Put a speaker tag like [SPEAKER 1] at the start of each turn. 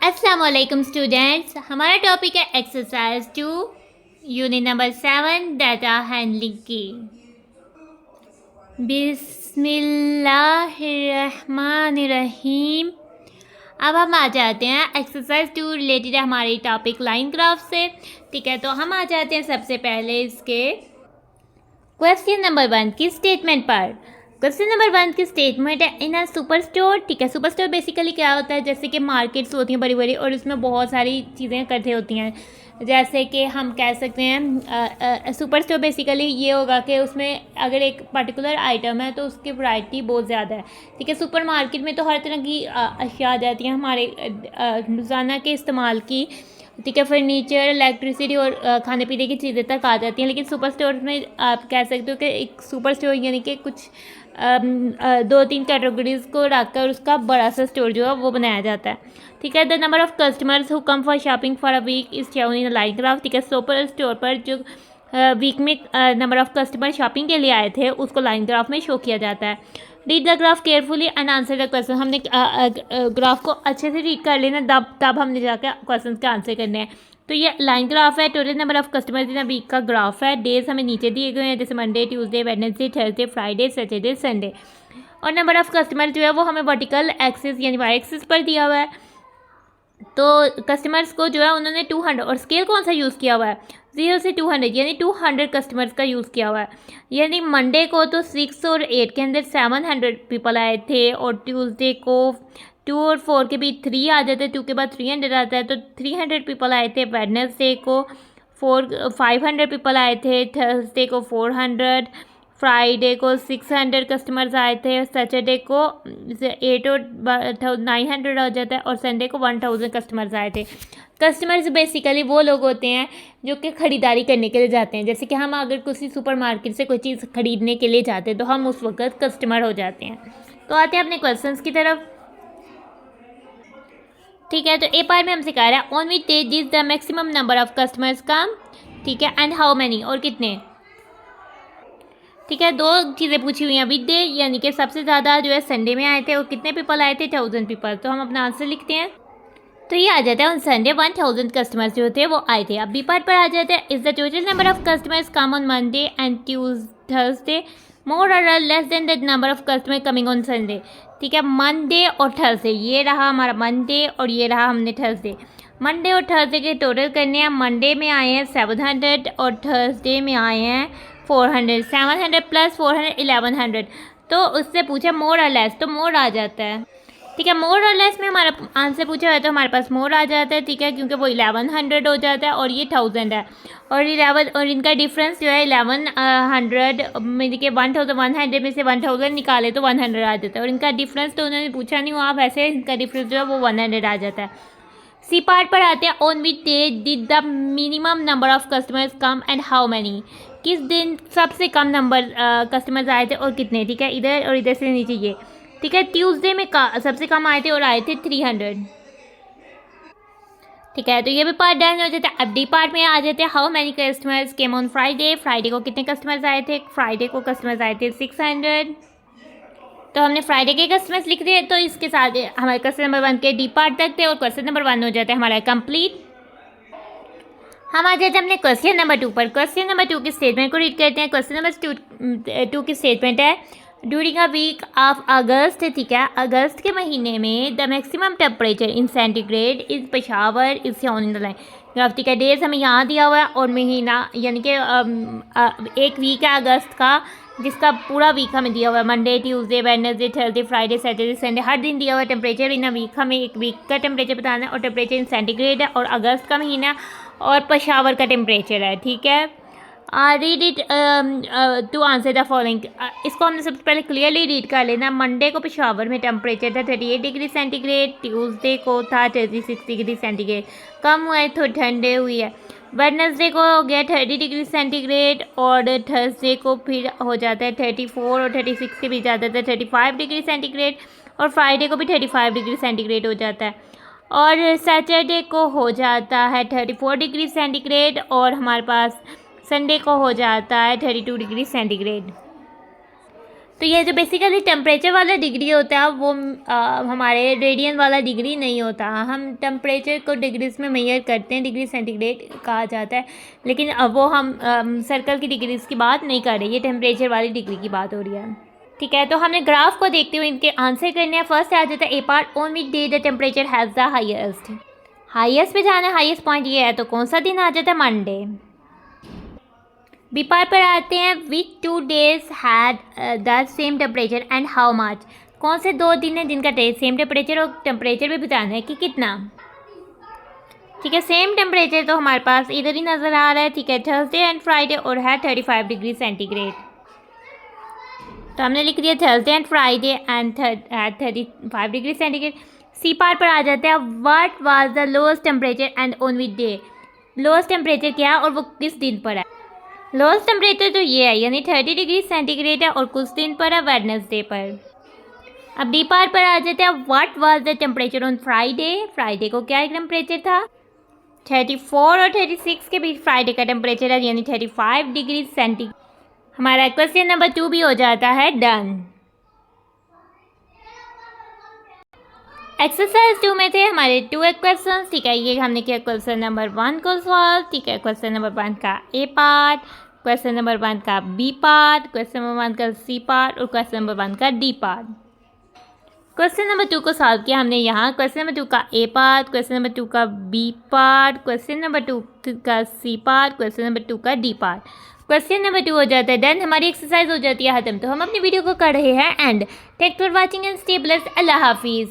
[SPEAKER 1] अस्सलामुअलैकुम स्टूडेंट्स, हमारा टॉपिक है exercise 2 unit number 7 data handling की। बिस्मिल्लाहिर्रहमानिर्रहीम। अब हम आ जाते हैं एक्सरसाइज 2 रिलेटेड हमारी टॉपिक लाइन ग्राफ से। ठीक है, तो हम आ जाते हैं सबसे पहले इसके क्वेश्चन नंबर 1 की स्टेटमेंट पर। क्वेश्चन नंबर 1 की स्टेटमेंट है इन अ सुपर स्टोर। ठीक है, सुपर स्टोर बेसिकली क्या होता है, जैसे कि मार्केट्स होती हैं बड़ी बड़ी और उसमें बहुत सारी चीज़ें इकट्ठे होती हैं। जैसे कि हम कह सकते हैं सुपर स्टोर बेसिकली ये होगा कि उसमें अगर एक पर्टिकुलर आइटम है तो उसकी वैरायटी बहुत ज़्यादा है। ठीक है, सुपर मार्केट में तो हर तरह की अशिया आ जाती हैं हमारे रोज़ाना के इस्तेमाल की। ठीक है, फर्नीचर, इलेक्ट्रिसिटी और खाने पीने की चीज़ें तक आ जाती हैं। लेकिन सुपर स्टोर में आप कह सकते हो कि एक सुपर स्टोर यानी कि कुछ 2-3 कैटेगरीज को रखकर उसका बड़ा सा स्टोर जो है वो बनाया जाता है। ठीक है, the number of customers who come for shopping for a week is shown in line graph. ठीक है, सुपर स्टोर पर जो वीक में नंबर ऑफ़ कस्टमर शॉपिंग के लिए आए थे उसको लाइन ग्राफ में शो किया जाता है। Read the graph carefully and answer the question. हमने ग्राफ को अच्छे से रीड कर लेना, तब हमने जाकर क्वेश्चन के आंसर करने हैं। तो ये लाइन ग्राफ है, total number of customers in a week का ग्राफ है। डेज हमें नीचे दिए गए हैं, जैसे Monday, Tuesday, Wednesday, Thursday, Friday, Saturday, Sunday. और नंबर ऑफ कस्टमर जो है वो हमें वर्टिकल एक्सिस यानी वाई एक्सिस पर दिया हुआ है। तो कस्टमर्स को जो है उन्होंने 200 और स्केल कौन सा यूज़ किया हुआ है, 0 से 200 यानी 200 कस्टमर्स का यूज़ किया हुआ है। यानी मंडे को तो 6 और 8 के अंदर 700 पीपल आए थे, और ट्यूसडे को 2 और 4 के बीच 3 आ जाते हैं, 2 के बाद 300 आता है तो 300 पीपल आए थे। वेडनेसडे को 500 पीपल आए थे, थर्सडे को 400, फ्राइडे को 600 कस्टमर्स आए थे, सैटरडे को 8 और 900 हो जाता है, और संडे को 1000 कस्टमर्स आए थे। कस्टमर्स बेसिकली वो लोग होते हैं जो कि ख़रीदारी करने के लिए जाते हैं। जैसे कि हम अगर किसी सुपर मार्केट से कोई चीज़ ख़रीदने के लिए जाते हैं तो हम उस वक्त कस्टमर हो जाते हैं। तो आते हैं अपने क्वेश्चंस की तरफ। ठीक है, तो ए पार्ट में हमसे कह रहा है on which day is the maximum number of customers come. ठीक है, एंड हाउ मैनी, और कितने। ठीक है, दो चीज़ें पूछी हुई हैं। विद डे यानी कि सबसे ज़्यादा जो है संडे में आए थे, और कितने पीपल आए थे, 1000 पीपल। तो हम अपना आंसर लिखते हैं, तो ये आ जाता है ऑन संडे 1000 कस्टमर्स जो थे वो आए थे। अब बी पार्ट पर आ जाते हैं, is the total number of customers come on Monday and Thursday more और less than the number of customer coming on Sunday. ठीक है, मंडे और थर्सडे, ये रहा हमारा मंडे और ये रहा हमने थर्सडे। मंडे और थर्सडे के टोटल करने हैं। मंडे में आए हैं 700 और थर्सडे में आए हैं 400। 700 प्लस 400 1100। तो उससे पूछा मोर और लेस, तो मोर आ जाता है। ठीक है, मोर और लेस में हमारा आंसर पूछा है तो हमारे पास मोर आ जाता है। ठीक है, क्योंकि वो 1100 हो जाता है और ये 1000 है, और 11 और इनका डिफरेंस जो है 1100 में के 1100 में से 1000 निकाले तो 100 आ जाता है, और इनका डिफरेंस तो उन्होंने पूछा नहीं हुआ, वैसे इनका डिफरेंस जो है वो 100 आ जाता है। सी पार्ट पर आते हैं, on which day did the minimum number of customers come and how many. किस दिन सबसे कम नंबर कस्टमर्स आए थे और कितने। ठीक है, इधर और इधर से नीचे ये। ठीक है, ट्यूसडे में सबसे कम आए थे और आए थे 300। ठीक है, तो ये भी पार्ट डन हो जाता है। अब डी पार्ट में आ जाते हैं, how many customers came on Friday. Friday को कितने कस्टमर्स आए थे, फ्राइडे को कस्टमर्स आए थे 600। तो हमने फ्राइडे के कस्टमर्स लिख दिए, तो इसके साथ हमारे क्वेश्चन नंबर 1 के डी पार्ट तक थे और क्वेश्चन नंबर 1 हो जाता है हमारा कंप्लीट। हम आ जाते हैं अपने क्वेश्चन नंबर 2 पर। क्वेश्चन नंबर 2 की स्टेटमेंट को रीड करते हैं। क्वेश्चन नंबर 2 की स्टेटमेंट है, during a week of August. ठीक है, अगस्त के महीने में the maximum temperature in centigrade is Peshawar is shown in the line graph. ठीक है, डेज हमें यहाँ दिया हुआ है और महीना यानी कि एक वीक है अगस्त का, जिसका पूरा वीक हमें दिया हुआ है। Monday, Tuesday, Wednesday, Thursday, Friday, Saturday, Sunday, हर दिन दिया हुआ है। टेम्परेचर इन अ वीक, हमें एक वीक का टेम्परेचर बताना है, और टेम्परेचर इन सेंटीग्रेड है, और अगस्त का महीना है, और पेशावर का टेम्परेचर है। ठीक है, read it to answer the following. इसको हमने सबसे पहले क्लियरली रीड कर लेना। मंडे को पेशावर में टेम्परेचर था 38 डिग्री सेंटीग्रेड, ट्यूसडे को था 36 डिग्री सेंटीग्रेड, कम हुआ है तो ठंडे हुई है। वेडनेसडे को हो गया 30 डिग्री सेंटीग्रेड, और थर्सडे को फिर हो जाता है 34 और 36 के बीच आ जाता है 35 डिग्री सेंटीग्रेड, और फ्राइडे को भी 35 डिग्री सेंटीग्रेड हो जाता है, और सैटरडे को हो जाता है 34 डिग्री सेंटीग्रेड, और हमारे पास संडे को हो जाता है 32 डिग्री सेंटीग्रेड। तो ये जो बेसिकली टेम्परेचर वाला डिग्री होता है वो हमारे रेडियन वाला डिग्री नहीं होता। हम टेम्परेचर को डिग्रीज में मेजर करते हैं, डिग्री सेंटीग्रेड कहा जाता है, लेकिन अब वो हम सर्कल की डिग्रीज की बात नहीं कर रहे, ये टेम्परेचर वाली डिग्री की बात हो रही है। ठीक है, तो हमने ग्राफ को देखते हुए इनके आंसर करने हैं। फर्स्ट आ जाता है A part, on which day the temperature has the highest पे जाना है, हाईएस्ट पॉइंट ये है, तो कौन सा दिन आ जाता है? मंडे। बी पार्ट पर आते हैं, विच 2 days had the same temperature and how much. कौन से 2 दिन है जिनका सेम टेम्परेचर, और टेम्परेचर भी बताना है कि कितना। ठीक है, सेम टेम्परेचर तो हमारे पास इधर ही नज़र आ रहा है। ठीक है, थर्सडे एंड फ्राइडे और है 35 डिग्री सेंटीग्रेड। तो हमने लिख दिया Thursday and Friday and 35 degree centigrade. C part पर आ जाते हैं, what was the lowest temperature and on which day. Lowest temperature क्या है और वो किस दिन पर है। लोएस्ट टेम्परेचर तो ये है, यानी 30 डिग्री सेंटीग्रेड है और कुछ दिन पर है, वेडनेसडे पर। अब डी पार्ट पर आ जाते हैं, what was the temperature on Friday. Friday को क्या टेम्परेचर था? 34 और 36 के बीच फ्राइडे का टेम्परेचर है, यानी 35 डिग्री सेंटीग्रेड। हमारा क्वेश्चन नंबर 2 भी हो जाता है डन। एक्सरसाइज 2 में थे हमारे 2 क्वेश्चन। ठीक है, ये हमने किया क्वेश्चन नंबर 1 को सॉल्व। ठीक है, क्वेश्चन नंबर 1 का ए पार्ट, क्वेश्चन नंबर 1 का बी पार्ट, क्वेश्चन नंबर 1 का सी पार्ट और क्वेश्चन नंबर 1 का डी पार्ट। क्वेश्चन नंबर 2 को सॉल्व किया हमने यहाँ, क्वेश्चन नंबर 2 का ए पार्ट, क्वेश्चन नंबर 2 का बी पार्ट, क्वेश्चन नंबर 2 का सी पार्ट, क्वेश्चन नंबर 2 का डी पार्ट। क्वेश्चन नंबर 2 हो जाता है डन, हमारी एक्सरसाइज हो जाती है खत्म। तो हम अपनी वीडियो को कर रहे हैं and. Thanks for watching and stay blessed. Allah हाफिज़।